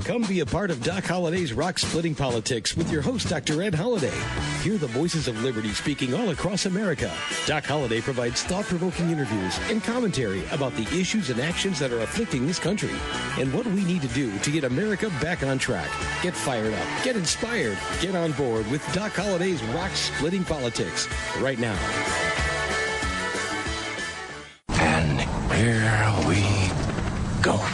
Come be a part of Doc Holliday's rock-splitting politics with your host, Dr. Ed Holliday. Hear the voices of liberty speaking all across America. Doc Holliday provides thought-provoking interviews and commentary about the issues and actions that are afflicting this country and what we need to do to get America back on track. Get fired up, get inspired, get on board with Doc Holliday's rock-splitting politics right now. And here we go.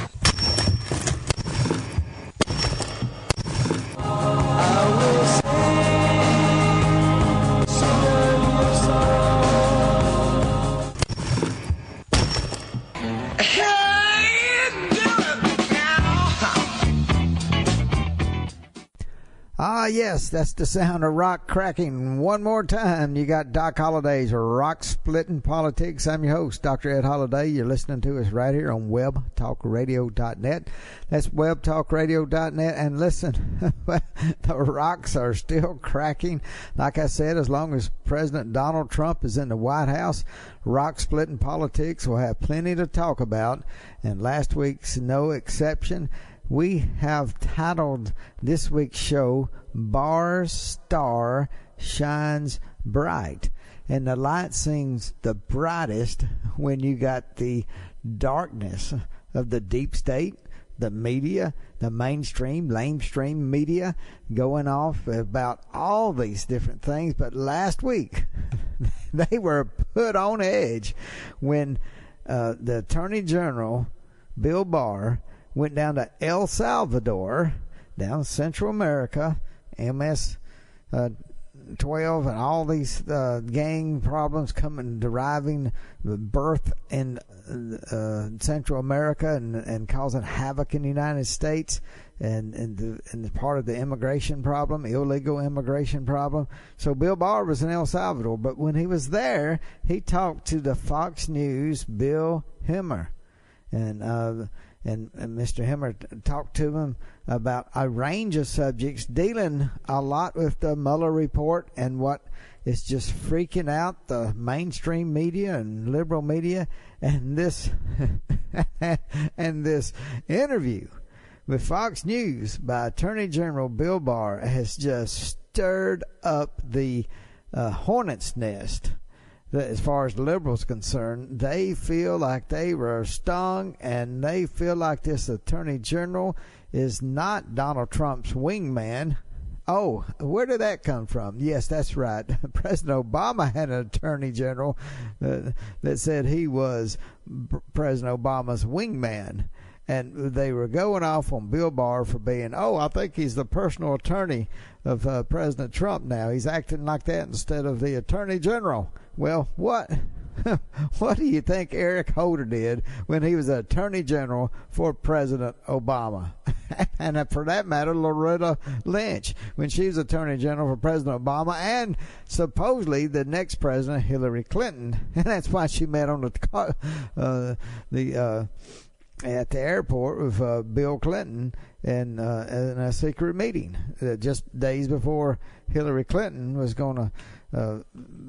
Ah, yes, that's the sound of rock cracking. One more time, you got Doc Holliday's rock-splitting politics. I'm your host, Dr. Ed Holliday. You're listening to us right here on webtalkradio.net. That's webtalkradio.net. And listen, the rocks are still cracking. Like I said, as long as President Donald Trump is in the White House, rock-splitting politics will have plenty to talk about. And last week's no exception. We have titled this week's show, Barr's Star Shines Bright. And the light seems the brightest when you got the darkness of the deep state, the media, the mainstream, lamestream media going off about all these different things. But last week, they were put on edge when the Attorney General, Bill Barr, went down to El Salvador, down Central America, MS-12, and all these gang problems deriving birth in Central America and causing havoc in the United States and part of the immigration problem, illegal immigration problem. So Bill Barr was in El Salvador, but when he was there, he talked to the Fox News Bill Hemmer, and Mr. Hemmer talked to him about a range of subjects, dealing a lot with the Mueller report and what is just freaking out the mainstream media and liberal media. And this and this interview with Fox News by Attorney General Bill Barr has just stirred up the hornet's nest. As far as the liberals concerned, they feel like they were stung, and they feel like this Attorney General is not Donald Trump's wingman. Oh, where did that come from? Yes, that's right. President Obama had an Attorney General that said he was President Obama's wingman. And they were going off on Bill Barr for being, I think he's the personal attorney of President Trump now. He's acting like that instead of the Attorney General. Well, what do you think Eric Holder did when he was Attorney General for President Obama? And for that matter, Loretta Lynch, when she was Attorney General for President Obama, and supposedly the next president, Hillary Clinton. And that's why she met on at the airport with Bill Clinton in a secret meeting just days before Hillary Clinton was going to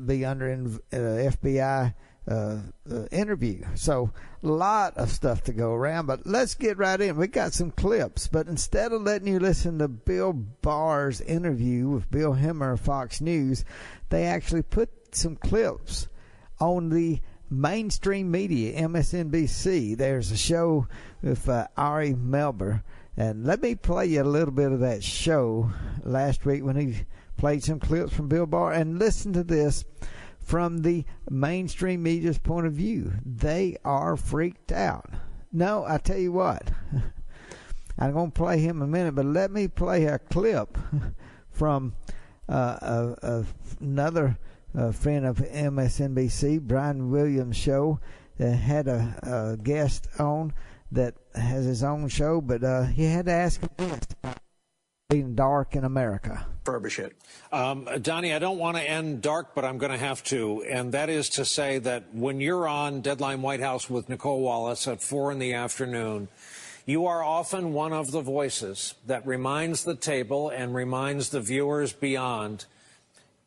be under FBI interview. So a lot of stuff to go around, but let's get right in. We got some clips, but instead of letting you listen to Bill Barr's interview with Bill Hemmer of Fox News, they actually put some clips on the mainstream media, MSNBC. There's a show with Ari Melber, and let me play you a little bit of that show last week when he played some clips from Bill Barr, and listen to this from the mainstream media's point of view. They are freaked out. No, I tell you what, I'm going to play him in a minute, but let me play a clip from another friend of MSNBC, Brian Williams' show, had a guest on that has his own show, but he had to ask him about being dark in America. Furbish it. Donnie, I don't want to end dark, but I'm going to have to, and that is to say that when you're on Deadline White House with Nicole Wallace at 4 in the afternoon, you are often one of the voices that reminds the table and reminds the viewers beyond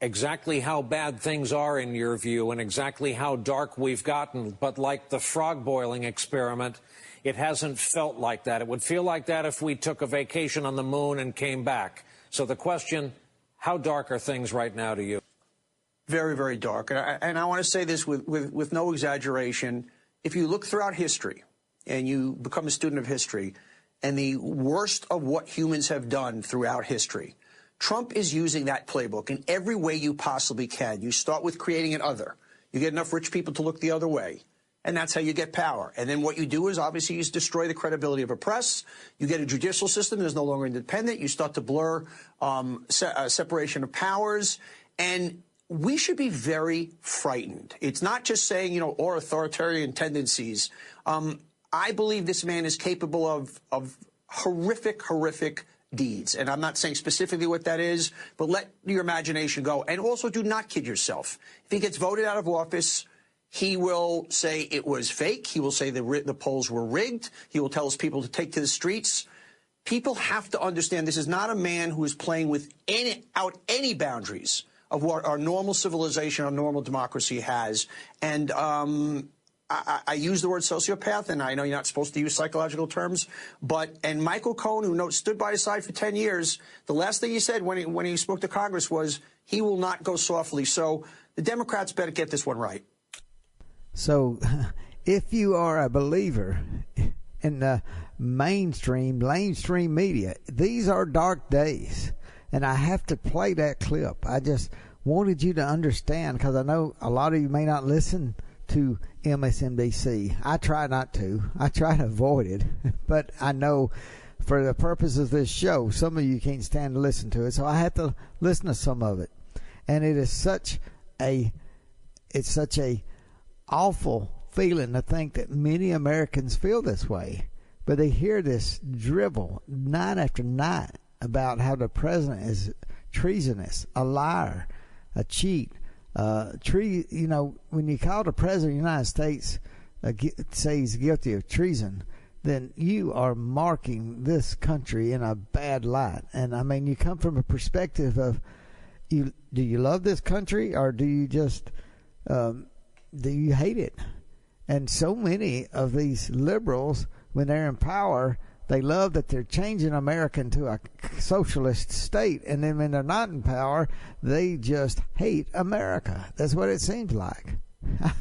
exactly how bad things are in your view and exactly how dark we've gotten. But like the frog boiling experiment, it hasn't felt like that. It would feel like that if we took a vacation on the moon and came back. So the question, how dark are things right now to you? Very, very dark. And I want to say this with no exaggeration. If you look throughout history and you become a student of history and the worst of what humans have done throughout history, Trump is using that playbook in every way you possibly can. You start with creating an other. You get enough rich people to look the other way, and that's how you get power. And then what you do is obviously you destroy the credibility of a press. You get a judicial system that is no longer independent. You start to blur separation of powers. And we should be very frightened. It's not just saying, or authoritarian tendencies. I believe this man is capable of horrific deeds. And I'm not saying specifically what that is, but let your imagination go. And also do not kid yourself. If he gets voted out of office, he will say it was fake. He will say the polls were rigged. He will tell his people to take to the streets. People have to understand this is not a man who is playing with any boundaries of what our normal civilization, our normal democracy has. And I use the word sociopath, and I know you're not supposed to use psychological terms, and Michael Cohen, who stood by his side for 10 years, the last thing he said when he spoke to Congress was he will not go softly. So the Democrats better get this one right. So if you are a believer in the mainstream media, these are dark days. And I have to play that clip. I just wanted you to understand, because I know a lot of you may not listen to MSNBC. I try not to. I try to avoid it. But I know for the purpose of this show, some of you can't stand to listen to it. So I have to listen to some of it. And it is such a awful feeling to think that many Americans feel this way. But they hear this drivel night after night about how the president is treasonous, a liar, a cheat. When you call the president of the United States, say he's guilty of treason, then you are marking this country in a bad light. And I mean, you come from a perspective of, do you love this country, or do you just do you hate it? And so many of these liberals, when they're in power, they love that they're changing America into a socialist state. And then when they're not in power, they just hate America. That's what it seems like.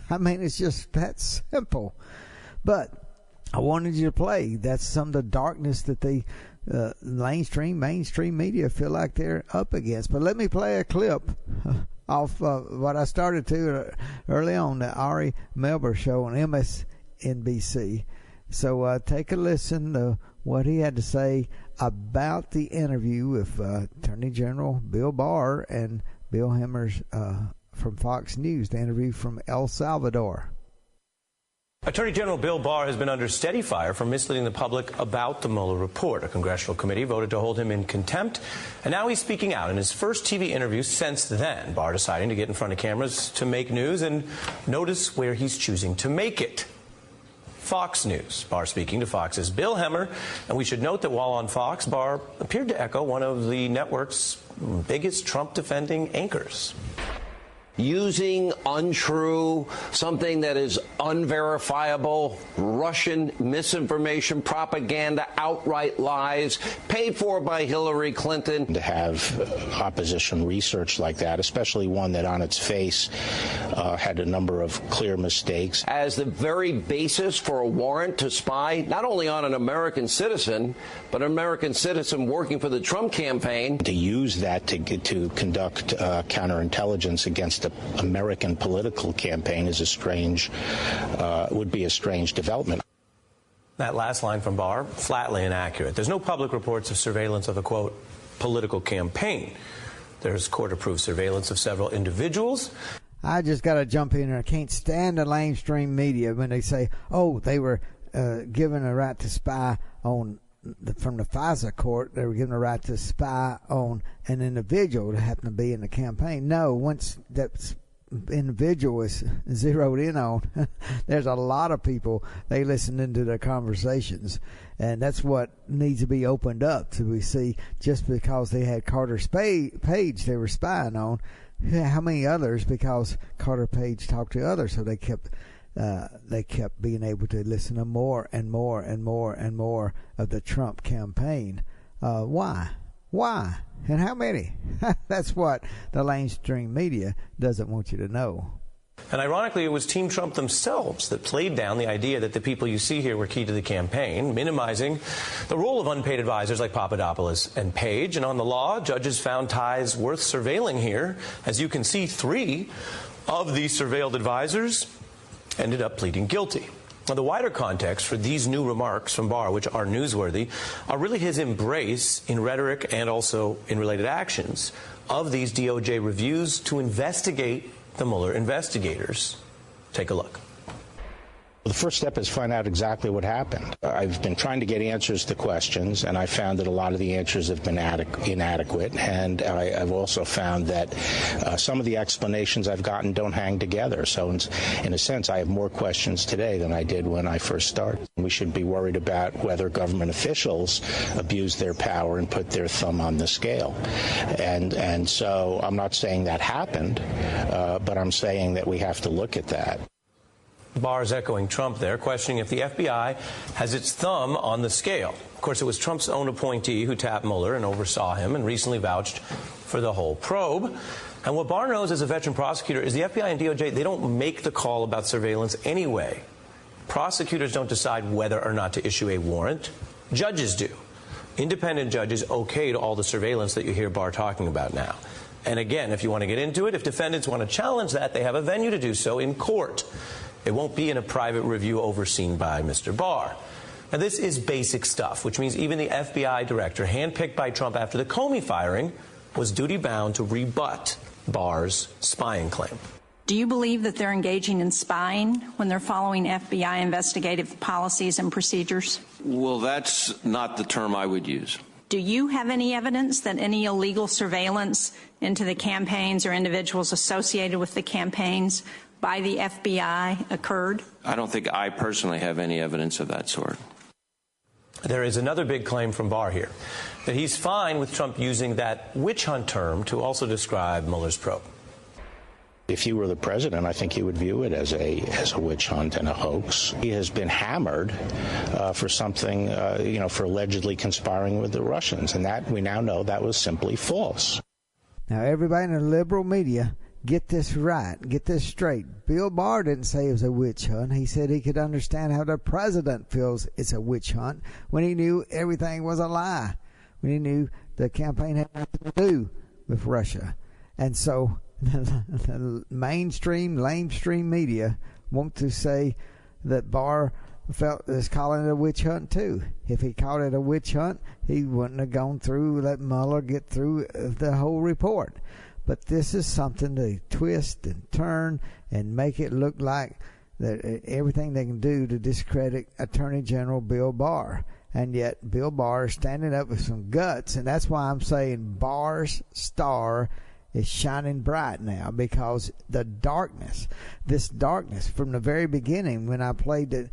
I mean, it's just that simple. But I wanted you to play. That's some of the darkness that the mainstream media feel like they're up against. But let me play a clip off what I started to early on, the Ari Melber show on MSNBC. So take a listen to what he had to say about the interview with Attorney General Bill Barr and Bill Hemmer's from Fox News, the interview from El Salvador. Attorney General Bill Barr has been under steady fire for misleading the public about the Mueller report. A congressional committee voted to hold him in contempt, and now he's speaking out in his first TV interview since then. Barr deciding to get in front of cameras to make news, and notice where he's choosing to make it. Fox News. Barr speaking to Fox's Bill Hemmer, and we should note that while on Fox, Barr appeared to echo one of the network's biggest Trump-defending anchors. Using untrue, something that is unverifiable, Russian misinformation, propaganda, outright lies, paid for by Hillary Clinton. To have opposition research like that, especially one that on its face had a number of clear mistakes. As the very basis for a warrant to spy not only on an American citizen, but an American citizen working for the Trump campaign. To use that to conduct counterintelligence against the American political campaign is would be a strange development. That last line from Barr, flatly inaccurate. There's no public reports of surveillance of a, quote, political campaign. There's court-approved surveillance of several individuals. I just got to jump in, and I can't stand the lamestream media when they say, oh, they were given a right to spy on from the FISA court. They were given a right to spy on an individual that happened to be in the campaign. No, once that individual is zeroed in on, there's a lot of people, they listen into their conversations, and that's what needs to be opened up. So we see, just because they had Carter Page they were spying on, how many others, because Carter Page talked to others, so they kept they kept being able to listen to more and more and more and more of the Trump campaign. Why? And how many? That's what the lamestream media doesn't want you to know. And ironically, it was Team Trump themselves that played down the idea that the people you see here were key to the campaign, minimizing the role of unpaid advisors like Papadopoulos and Page. And on the law, judges found ties worth surveilling here. As you can see, 3 of these surveilled advisors ended up pleading guilty. Now, the wider context for these new remarks from Barr, which are newsworthy, are really his embrace in rhetoric and also in related actions of these DOJ reviews to investigate the Mueller investigators. Take a look. The first step is find out exactly what happened. I've been trying to get answers to questions, and I found that a lot of the answers have been inadequate. And I've also found that some of the explanations I've gotten don't hang together. So in a sense, I have more questions today than I did when I first started. We should be worried about whether government officials abuse their power and put their thumb on the scale. And so I'm not saying that happened, but I'm saying that we have to look at that. Barr's echoing Trump there, questioning if the FBI has its thumb on the scale. Of course, it was Trump's own appointee who tapped Mueller and oversaw him and recently vouched for the whole probe. And what Barr knows as a veteran prosecutor is the FBI and DOJ, they don't make the call about surveillance anyway. Prosecutors don't decide whether or not to issue a warrant. Judges do. Independent judges okayed all the surveillance that you hear Barr talking about now. And again, if you want to get into it, if defendants want to challenge that, they have a venue to do so in court. It won't be in a private review overseen by Mr. Barr. Now, this is basic stuff, which means even the FBI director, handpicked by Trump after the Comey firing, was duty-bound to rebut Barr's spying claim. Do you believe that they're engaging in spying when they're following FBI investigative policies and procedures? Well, that's not the term I would use. Do you have any evidence that any illegal surveillance into the campaigns or individuals associated with the campaigns by the FBI occurred? I don't think I personally have any evidence of that sort. There is another big claim from Barr here, that he's fine with Trump using that witch hunt term to also describe Mueller's probe. If you were the president, I think you would view it as a witch hunt and a hoax. He has been hammered for something, for allegedly conspiring with the Russians, and that we now know that was simply false. Now, everybody in the liberal media, get this right, get this straight. Bill Barr didn't say it was a witch hunt. He said he could understand how the president feels it's a witch hunt when he knew everything was a lie, when he knew the campaign had nothing to do with Russia. And so the mainstream, lamestream media want to say that Barr is calling it a witch hunt too. If he called it a witch hunt, he wouldn't have gone through, let Mueller get through the whole report. But this is something to twist and turn and make it look like that everything they can do to discredit Attorney General Bill Barr. And yet Bill Barr is standing up with some guts, and that's why I'm saying Barr's star is shining bright now, because the darkness, this darkness from the very beginning, when I played the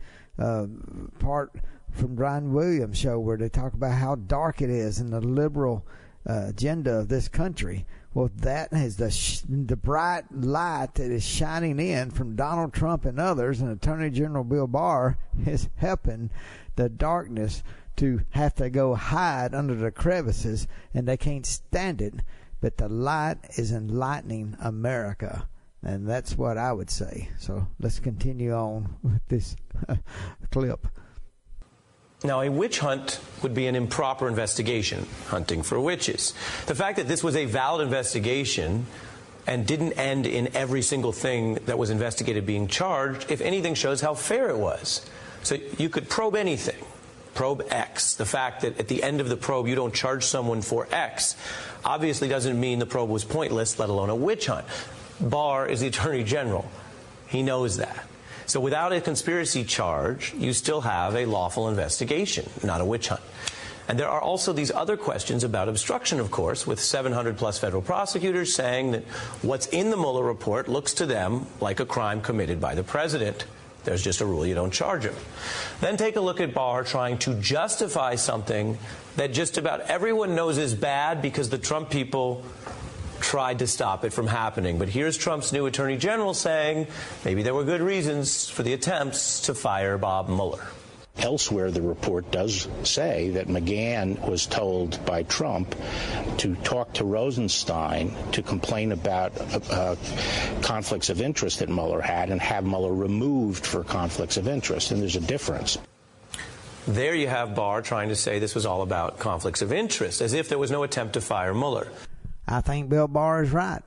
part from Brian Williams' show where they talk about how dark it is in the liberal agenda of this country. Well, that is the bright light that is shining in from Donald Trump and others, and Attorney General Bill Barr is helping the darkness to have to go hide under the crevices, and they can't stand it. But the light is enlightening America, and that's what I would say. So let's continue on with this clip. Now, a witch hunt would be an improper investigation, hunting for witches. The fact that this was a valid investigation and didn't end in every single thing that was investigated being charged, if anything, shows how fair it was. So you could probe anything. Probe X. The fact that at the end of the probe you don't charge someone for X obviously doesn't mean the probe was pointless, let alone a witch hunt. Barr is the Attorney General. He knows that. So without a conspiracy charge, you still have a lawful investigation, not a witch hunt. And there are also these other questions about obstruction, of course, with 700-plus federal prosecutors saying that what's in the Mueller report looks to them like a crime committed by the president. There's just a rule you don't charge him. Then take a look at Barr trying to justify something that just about everyone knows is bad because the Trump people tried to stop it from happening. But here's Trump's new Attorney General saying maybe there were good reasons for the attempts to fire Bob Mueller. Elsewhere, the report does say that McGahn was told by Trump to talk to Rosenstein to complain about conflicts of interest that Mueller had and have Mueller removed for conflicts of interest. And there's a difference. There you have Barr trying to say this was all about conflicts of interest, as if there was no attempt to fire Mueller. I think Bill Barr is right.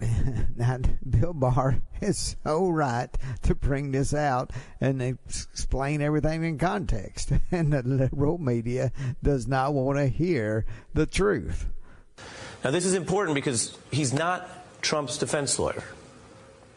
Now, Bill Barr is so right to bring this out and explain everything in context. And the liberal media does not want to hear the truth. Now, this is important because he's not Trump's defense lawyer.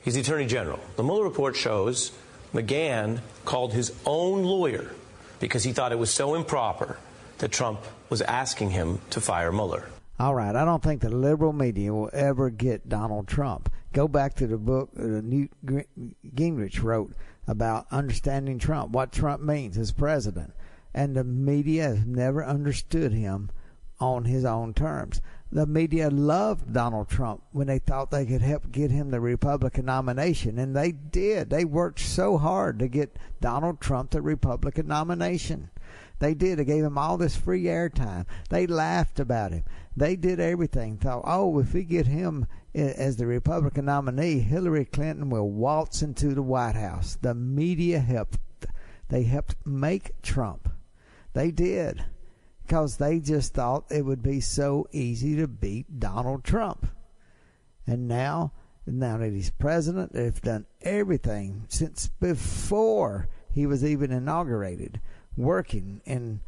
He's the Attorney General. The Mueller report shows McGahn called his own lawyer because he thought it was so improper that Trump was asking him to fire Mueller. All right, I don't think the liberal media will ever get Donald Trump. Go back to the book Newt Gingrich wrote about understanding Trump, what Trump means as president. And the media has never understood him on his own terms. The media loved Donald Trump when they thought they could help get him the Republican nomination, and they did. They worked so hard to get Donald Trump the Republican nomination. They did. They gave him all this free airtime. They laughed about him. They did everything. Thought, oh, if we get him as the Republican nominee, Hillary Clinton will waltz into the White House. The media helped. They helped make Trump. They did. Because they just thought it would be so easy to beat Donald Trump. And now that he's president, they've done everything since before he was even inaugurated, working. And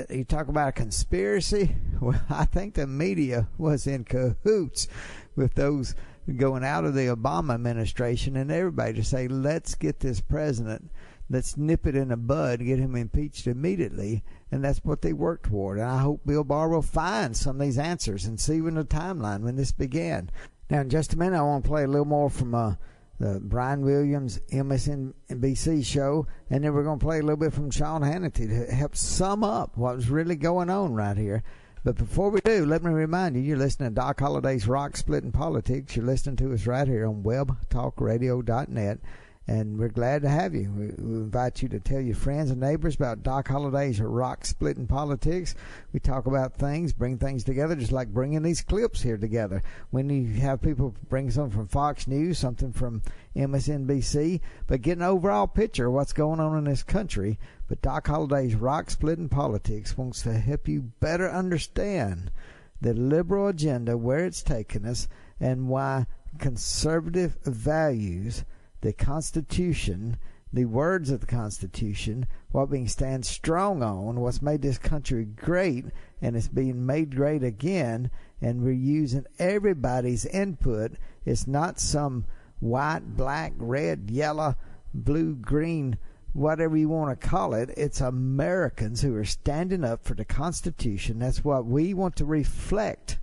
you talk about a conspiracy. Well, I think the media was in cahoots with those going out of the Obama administration and everybody to say, let's get this president, let's nip it in the bud, get him impeached immediately. And that's what they worked toward. And I hope Bill Barr will find some of these answers and see when the timeline when this began. Now, in just a minute, I want to play a little more from the Brian Williams MSNBC show, and then we're going to play a little bit from Sean Hannity to help sum up what was really going on right here. But before we do, let me remind you, you're listening to Doc Holliday's Rock Splitting Politics. You're listening to us right here on webtalkradio.net. And we're glad to have you. We invite you to tell your friends and neighbors about Doc Holliday's Rock Splitting Politics. We talk about things, bring things together, just like bringing these clips here together. When you have people bring something from Fox News, something from MSNBC, but get an overall picture of what's going on in this country. But Doc Holliday's Rock Splitting Politics wants to help you better understand the liberal agenda, where it's taken us, and why conservative values, the Constitution, the words of the Constitution, what we stand strong on, what's made this country great, and it's being made great again, and we're using everybody's input. It's not some white, black, red, yellow, blue, green, whatever you want to call it. It's Americans who are standing up for the Constitution. That's what we want to reflect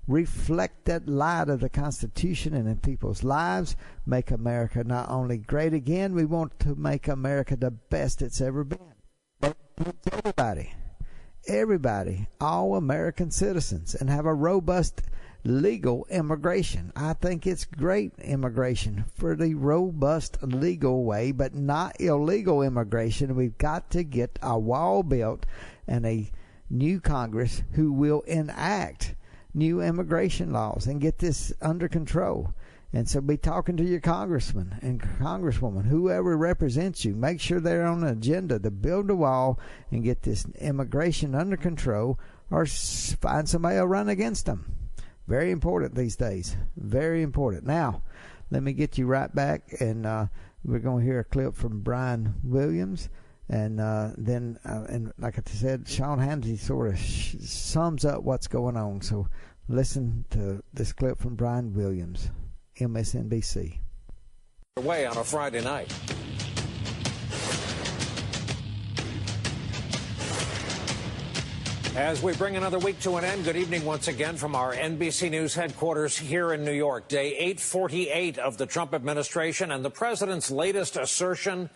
that light of the Constitution and in people's lives, make America not only great again, we want to make America the best it's ever been. But everybody, all American citizens, and have a robust legal immigration. I think it's great immigration for the robust legal way, but not illegal immigration. We've got to get a wall built and a new Congress who will enact new immigration laws and get this under control. And so be talking to your congressman and congresswoman, whoever represents you. Make sure they're on the agenda to build a wall and get this immigration under control, or find somebody to run against them. Very important these days. Very important. Now, let me get you right back, and we're going to hear a clip from Brian Williams. And then, like I said, Sean Hannity sort of sums up what's going on. So listen to this clip from Brian Williams, MSNBC. Away on a Friday night. As we bring another week to an end, good evening once again from our NBC News headquarters here in New York. Day 848 of the Trump administration, and the president's latest assertion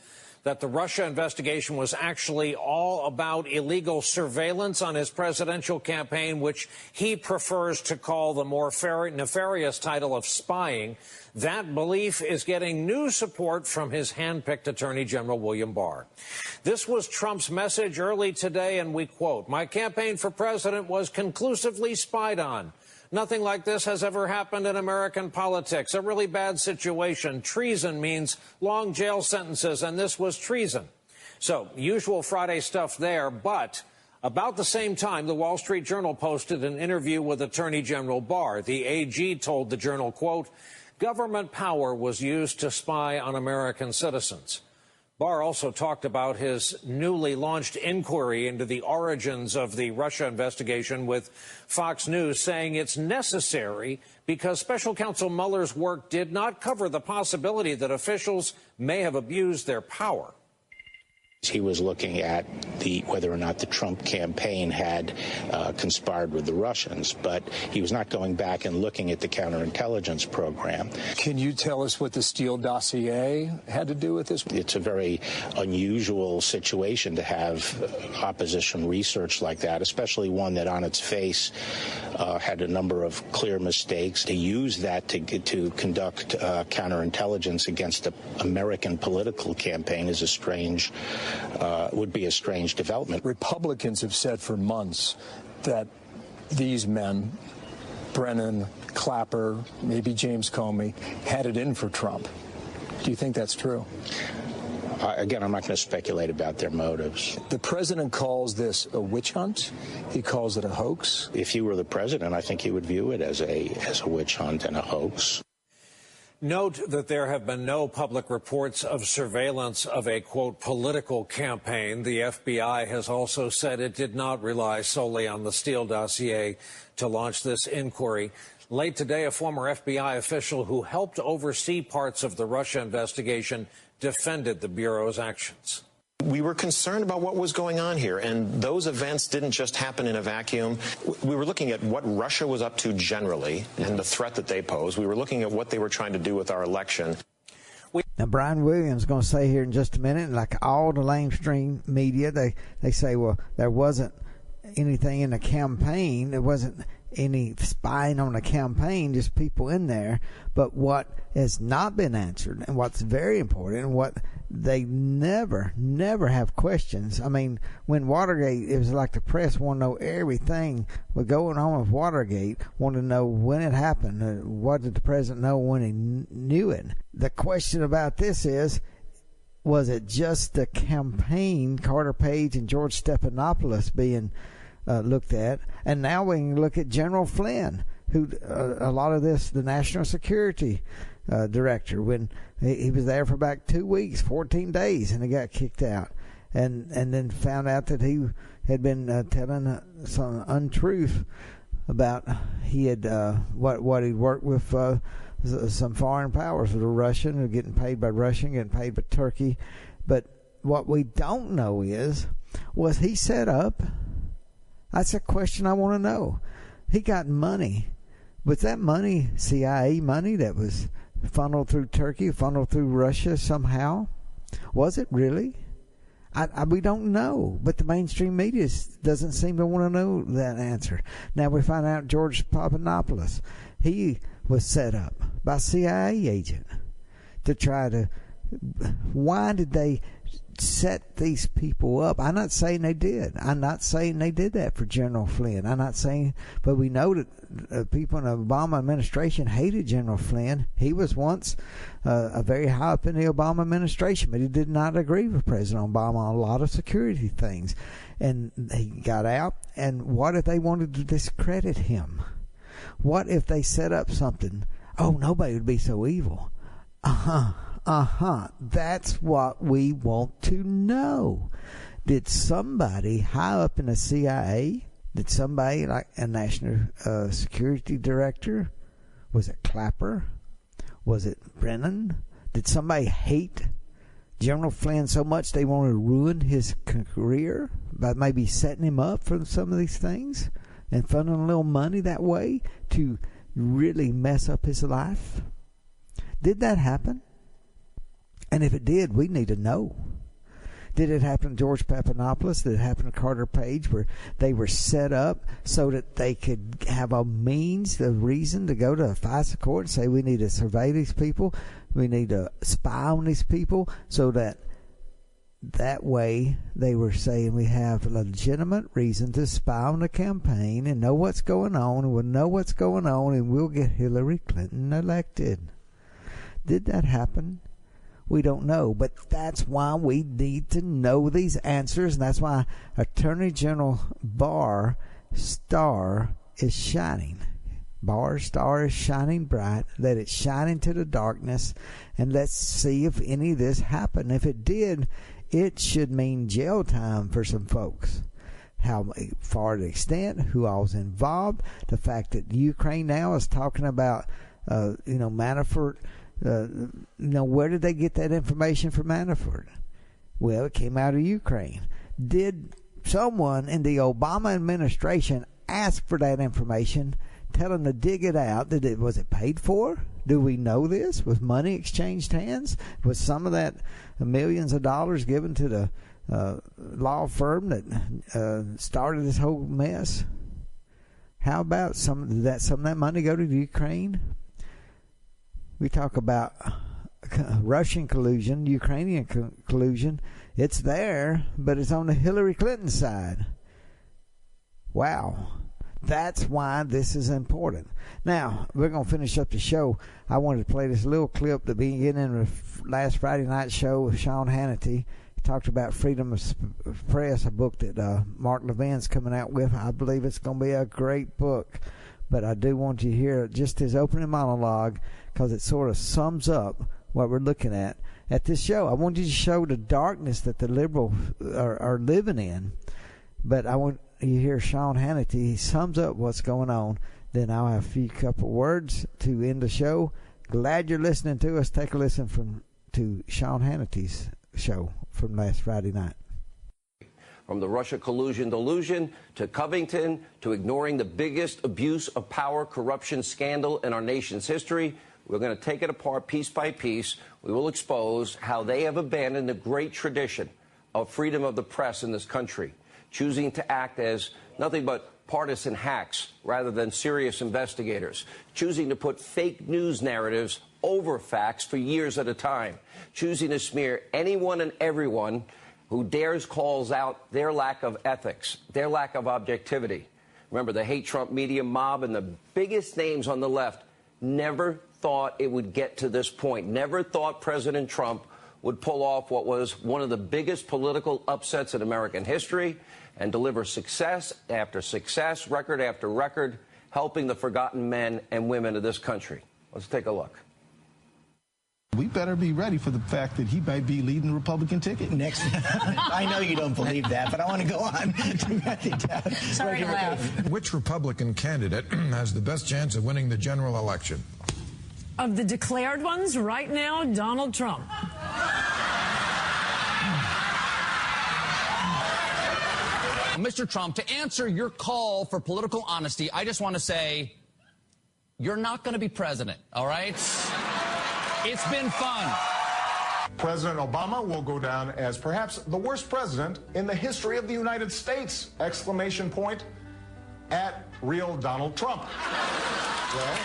that the Russia investigation was actually all about illegal surveillance on his presidential campaign, which he prefers to call the more nefarious title of spying. That belief is getting new support from his handpicked Attorney General William Barr. This was Trump's message early today, and we quote, "My campaign for president was conclusively spied on. Nothing like this has ever happened in American politics. A really bad situation. Treason means long jail sentences, and this was treason." So, usual Friday stuff there, but about the same time, the Wall Street Journal posted an interview with Attorney General Barr. The AG told the Journal, quote, "Government power was used to spy on American citizens." Barr also talked about his newly launched inquiry into the origins of the Russia investigation with Fox News, saying it's necessary because Special Counsel Mueller's work did not cover the possibility that officials may have abused their power. He was looking at whether or not the Trump campaign had conspired with the Russians, but he was not going back and looking at the counterintelligence program. Can you tell us what the Steele dossier had to do with this? It's a very unusual situation to have opposition research like that, especially one that on its face had a number of clear mistakes. To use that to conduct counterintelligence against an American political campaign is would be a strange development. Republicans have said for months that these men, Brennan, Clapper, maybe James Comey, had it in for Trump. Do you think that's true? Again, I'm not going to speculate about their motives. The president calls this a witch hunt. He calls it a hoax. If he were the president, I think he would view it as a witch hunt and a hoax. Note that there have been no public reports of surveillance of a, quote, political campaign. The FBI has also said it did not rely solely on the Steele dossier to launch this inquiry. Late today, a former FBI official who helped oversee parts of the Russia investigation defended the Bureau's actions. We were concerned about what was going on here, and those events didn't just happen in a vacuum. We were looking at what Russia was up to generally and the threat that they pose. We were looking at what they were trying to do with our election. Now, Brian Williams is going to say here in just a minute, like all the lamestream media, they say, well, there wasn't anything in the campaign. There wasn't any spying on the campaign, just people in there. But what has not been answered, and what's very important, and what they never have questions. I mean, when Watergate, it was like the press wanted to know everything was going on with Watergate, wanted to know when it happened, what did the president know when he knew it. The question about this is, was it just the campaign, Carter Page and George Stephanopoulos being looked at? And now we can look at General Flynn, who a lot of this, the national security director, when he was there for about 2 weeks, 14 days, and he got kicked out, and then found out that he had been telling some untruth about he had what he'd worked with some foreign powers that are Russian, or getting paid by Russia, getting paid by Turkey. But what we don't know is, was he set up? That's a question I want to know. He got money. Was that money CIA money that was funneled through Turkey, funneled through Russia somehow? Was it really? We don't know, but the mainstream media doesn't seem to want to know that answer. Now we find out George Papadopoulos, he was set up by a CIA agent to try to. Why did they set these people up? I'm not saying they did. I'm not saying they did that for General Flynn. I'm not saying, but we know that people in the Obama administration hated General Flynn. He was once a very high up in the Obama administration, but he did not agree with President Obama on a lot of security things. And he got out, and what if they wanted to discredit him? What if they set up something? Oh, nobody would be so evil. That's what we want to know. Did somebody high up in the CIA, did somebody like a national security director, was it Clapper? Was it Brennan? Did somebody hate General Flynn so much they wanted to ruin his career by maybe setting him up for some of these things and funneling a little money that way to really mess up his life? Did that happen? And if it did, we need to know. Did it happen to George Papadopoulos? Did it happen to Carter Page, where they were set up so that they could have a means, a reason to go to a FISA court and say, we need to survey these people, we need to spy on these people, so that way they were saying we have a legitimate reason to spy on the campaign and know what's going on, and we'll know what's going on, and we'll get Hillary Clinton elected. Did that happen? We don't know, but that's why we need to know these answers, and that's why Attorney General Barr star is shining. Barr's star is shining bright. Let it shine into the darkness, and let's see if any of this happened. If it did, it should mean jail time for some folks. How far the extent, who all's involved, the fact that Ukraine now is talking about, Manafort. Where did they get that information from Manafort? Well, it came out of Ukraine. Did someone in the Obama administration ask for that information, tell them to dig it out? Was it paid for? Do we know this? Was money exchanged hands? Was some of that millions of dollars given to the law firm that started this whole mess? How about some of that money go to Ukraine? We talk about Russian collusion, Ukrainian collusion. It's there, but it's on the Hillary Clinton side. Wow. That's why this is important. Now, we're going to finish up the show. I wanted to play this little clip that began in the last Friday night show with Sean Hannity. He talked about freedom of press, a book that Mark Levin's coming out with. I believe it's going to be a great book. But I do want you to hear just his opening monologue, because it sort of sums up what we're looking at this show. I want you to show the darkness that the liberals are living in. But I want you to hear Sean Hannity. He sums up what's going on. Then I'll have a few couple words to end the show. Glad you're listening to us. Take a listen to Sean Hannity's show from last Friday night. From the Russia collusion delusion to Covington to ignoring the biggest abuse of power corruption scandal in our nation's history, we're going to take it apart piece by piece. We will expose how they have abandoned the great tradition of freedom of the press in this country, choosing to act as nothing but partisan hacks rather than serious investigators, choosing to put fake news narratives over facts for years at a time, choosing to smear anyone and everyone who dares calls out their lack of ethics, their lack of objectivity. Remember, the hate Trump media mob and the biggest names on the left never thought it would get to this point, never thought President Trump would pull off what was one of the biggest political upsets in American history and deliver success after success, record after record, helping the forgotten men and women of this country. Let's take a look. We better be ready for the fact that he might be leading the Republican ticket next. I know you don't believe that, but I want to go on. Sorry to laugh. Which Republican candidate has the best chance of winning the general election? Of the declared ones right now, Donald Trump. Mr. Trump, to answer your call for political honesty, I just want to say you're not going to be president, all right? It's been fun. President Obama will go down as perhaps the worst president in the history of the United States! Exclamation point at real Donald Trump. Well,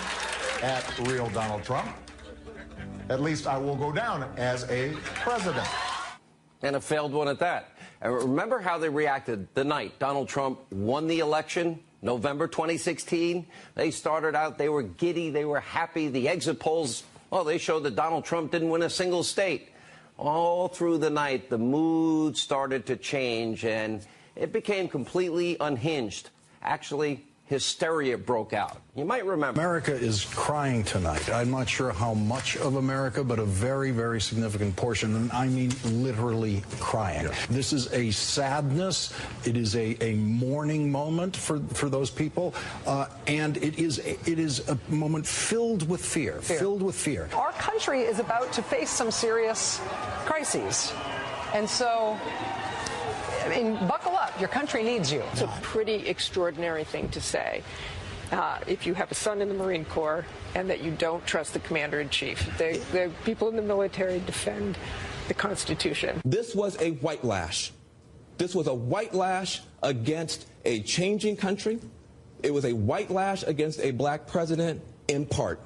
at real Donald Trump, at least I will go down as a president. And a failed one at that. And remember how they reacted the night Donald Trump won the election, November 2016? They started out, they were giddy, they were happy. The exit polls, well, they showed that Donald Trump didn't win a single state. All through the night, the mood started to change, and it became completely unhinged. Actually, hysteria broke out. You might remember. America is crying tonight. I'm not sure how much of America, but a very, very significant portion, and I mean literally crying. Yeah. This is a sadness. It is a mourning moment for those people, and it is a moment filled with fear. Filled with fear. Our country is about to face some serious crises, and so I mean, buckle up. Your country needs you. It's a pretty extraordinary thing to say if you have a son in the Marine Corps and that you don't trust the commander-in-chief. The people in the military defend the Constitution. This was a white lash. This was a white lash against a changing country. It was a white lash against a black president in part.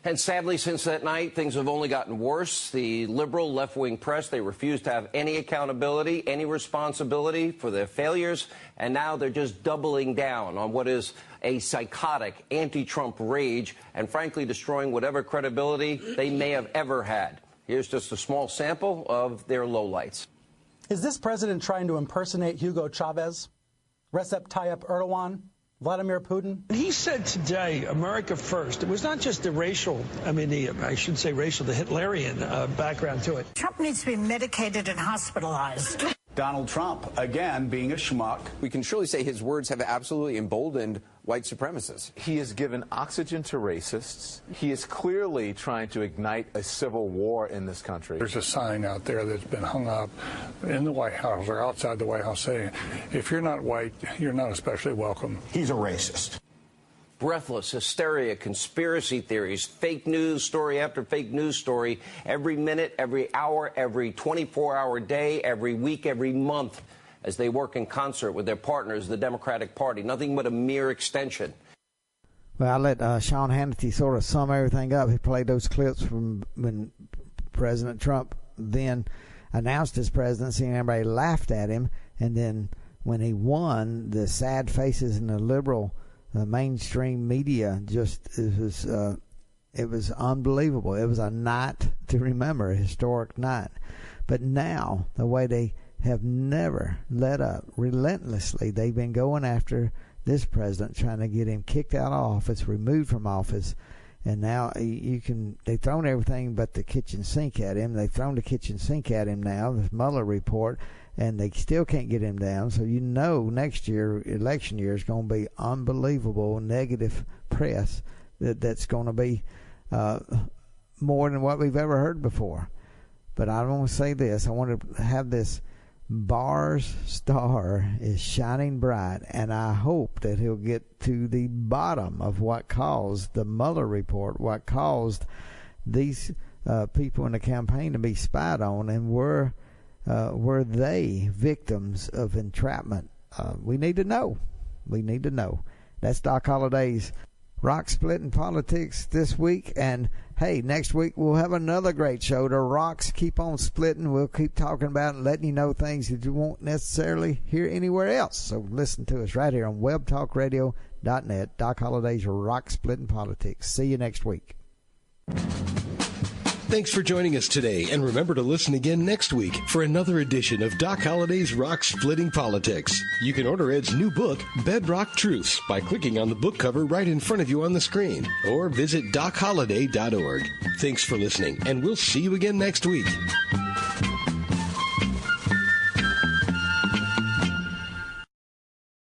And sadly, since that night, things have only gotten worse. The liberal left-wing press, they refuse to have any accountability, any responsibility for their failures, and now they're just doubling down on what is a psychotic anti-Trump rage and, frankly, destroying whatever credibility they may have ever had. Here's just a small sample of their lowlights. Is this president trying to impersonate Hugo Chavez, Recep Tayyip Erdogan, Vladimir Putin? He said today, America first. It was not just the racial, the Hitlerian background to it. Trump needs to be medicated and hospitalized. Donald Trump, again, being a schmuck. We can surely say his words have absolutely emboldened white supremacists. He has given oxygen to racists. He is clearly trying to ignite a civil war in this country. There's a sign out there that's been hung up in the White House or outside the White House saying, if you're not white, you're not especially welcome. He's a racist. Breathless hysteria, conspiracy theories, fake news story after fake news story, every minute, every hour, every 24-hour day, every week, every month, as they work in concert with their partners, the Democratic Party. Nothing but a mere extension. Well, I let Sean Hannity sort of sum everything up. He played those clips from when President Trump then announced his presidency and everybody laughed at him. And then when he won, the sad faces in the liberal mainstream media it was unbelievable. It was a night to remember, a historic night. But now, the way they have never let up, relentlessly, they've been going after this president, trying to get him kicked out of office, removed from office. And now they've thrown everything but the kitchen sink at him. They've thrown the kitchen sink at him now, this Mueller report, and they still can't get him down. So next year, election year, is going to be unbelievable negative press that's going to be more than what we've ever heard before. But I want to say this. I want to have this. Barr's star is shining bright, and I hope that he'll get to the bottom of what caused the Mueller report, what caused these people in the campaign to be spied on, and were they victims of entrapment? We need to know. We need to know. That's Doc Holliday's Rock Splitting Politics this week. And, hey, next week we'll have another great show. The rocks keep on splitting. We'll keep talking about and letting you know things that you won't necessarily hear anywhere else. So listen to us right here on webtalkradio.net. Doc Holliday's Rock Splitting Politics. See you next week. Thanks for joining us today, and remember to listen again next week for another edition of Doc Holliday's Rock Splitting Politics. You can order Ed's new book, Bedrock Truths, by clicking on the book cover right in front of you on the screen, or visit DocHolliday.org. Thanks for listening, and we'll see you again next week.